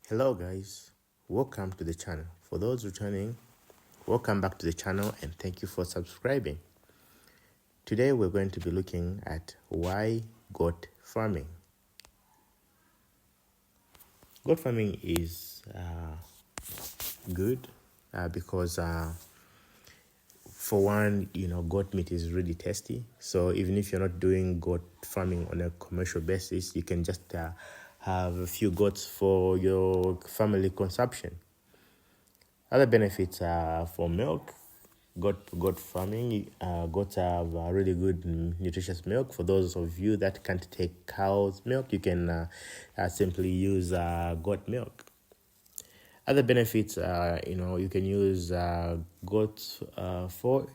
Hello guys, welcome to the channel. For those returning, welcome back to the channel and thank you for subscribing. Today we're going to be looking at why goat farming. Goat farming is good because for one, goat meat is really tasty. So even if you're not doing goat farming on a commercial basis, you can just have a few goats for your family consumption. Other benefits are for milk. Goat farming, goats have really good nutritious milk. For those of you that can't take cow's milk, you can simply use goat milk. Other benefits, you can use goats for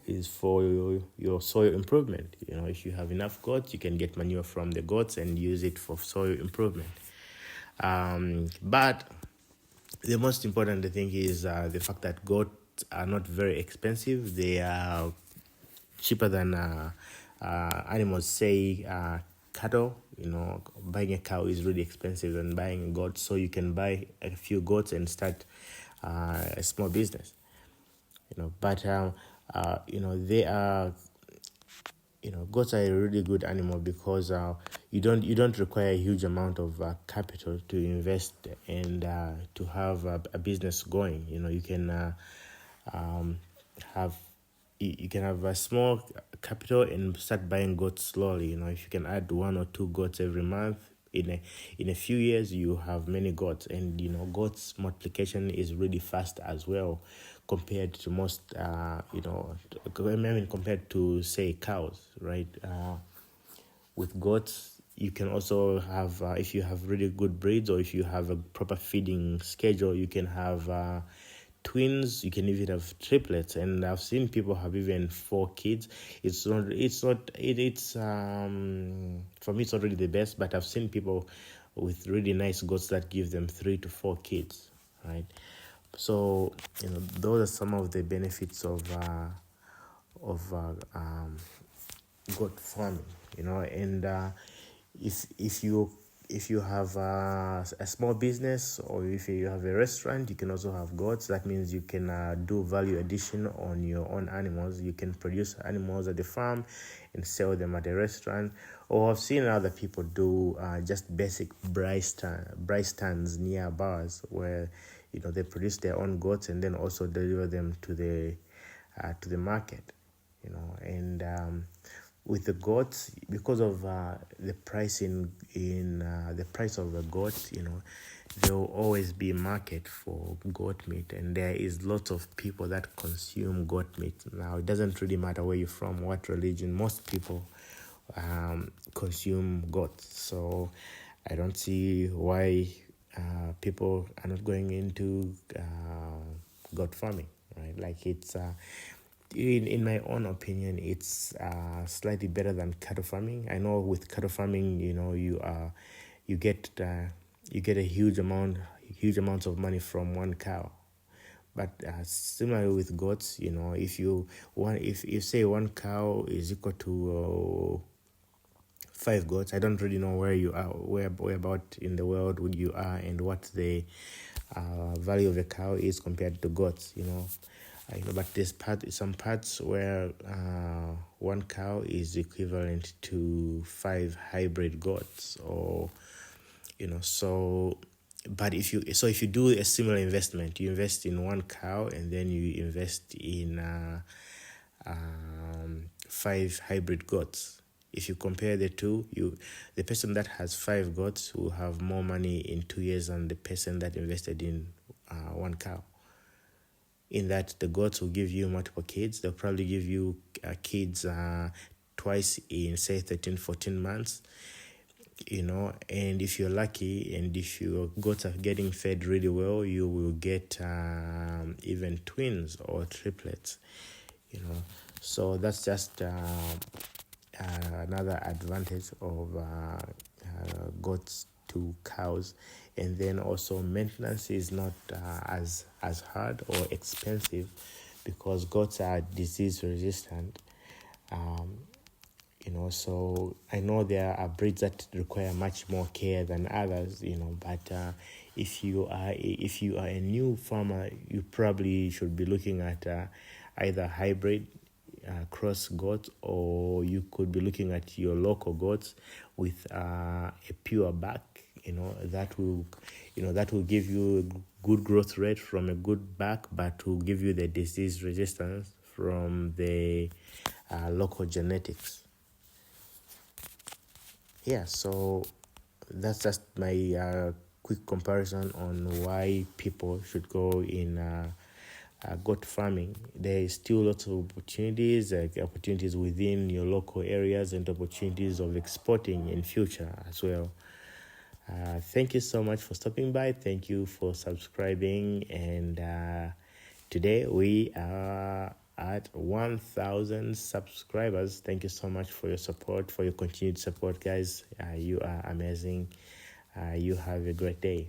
your soil improvement. If you have enough goats, you can get manure from the goats and use it for soil improvement. But the most important thing is the fact that goats are not very expensive. They are cheaper than animals, say cattle. Buying a cow is really expensive than buying a goat. So you can buy a few goats and start a small business. But they are goats are a really good animal because you don't require a huge amount of capital to invest and to have a business going. You can have you can have a small capital and start buying goats slowly. If you can add one or two goats every month, in a few years you have many goats, and goats multiplication is really fast as well compared to most compared to, say, cows, right? With goats you can also have, if you have really good breeds or if you have a proper feeding schedule, you can have twins. You can even have triplets, and I've seen people have even 4 kids. It's for me it's not really the best, but I've seen people with really nice goats that give them 3 to 4 kids, right? So those are some of the benefits of goat farming. And if you have a small business, or if you have a restaurant, you can also have goats. That means you can do value addition on your own animals. You can produce animals at the farm and sell them at the restaurant. Or I've seen other people do just basic braai stands near bars where they produce their own goats and then also deliver them to the market. And with the goats, because of the price in the price of the goat, there will always be a market for goat meat, and there is lots of people that consume goat meat. Now, it doesn't really matter where you're from, what religion. Most people consume goats, so I don't see why people are not going into goat farming, right? Like, it's in my own opinion, it's slightly better than cattle farming. I know with cattle farming, you get a huge amounts of money from one cow. But similarly with goats, if you say one cow is equal to 5 goats. I don't really know where you are, where about in the world would you are, and what the value of a cow is compared to goats. But there's some parts where one cow is equivalent to 5 hybrid goats, or so. But if you do a similar investment, you invest in one cow and then you invest in 5 hybrid goats. If you compare the two, the person that has 5 goats will have more money in 2 years than the person that invested in one cow. In that, the goats will give you multiple kids. They'll probably give you kids twice in, say, 13, 14 months. And if you're lucky and if your goats are getting fed really well, you will get even twins or triplets. So that's just another advantage of goats to cows. And then also maintenance is not as hard or expensive because goats are disease resistant. So I know there are breeds that require much more care than others, but if you are a new farmer, you probably should be looking at either hybrid cross goats, or you could be looking at your local goats with a pure back, that will give you a good growth rate from a good back, but will give you the disease resistance from the local genetics. Yeah, so that's just my quick comparison on why people should go in goat farming. There is still lots of opportunities, like opportunities within your local areas and opportunities of exporting in future as well. Thank you so much for stopping by. Thank you for subscribing. And today we are at 1,000 subscribers. Thank you so much for your support, for your continued support, guys. You are amazing. You have a great day.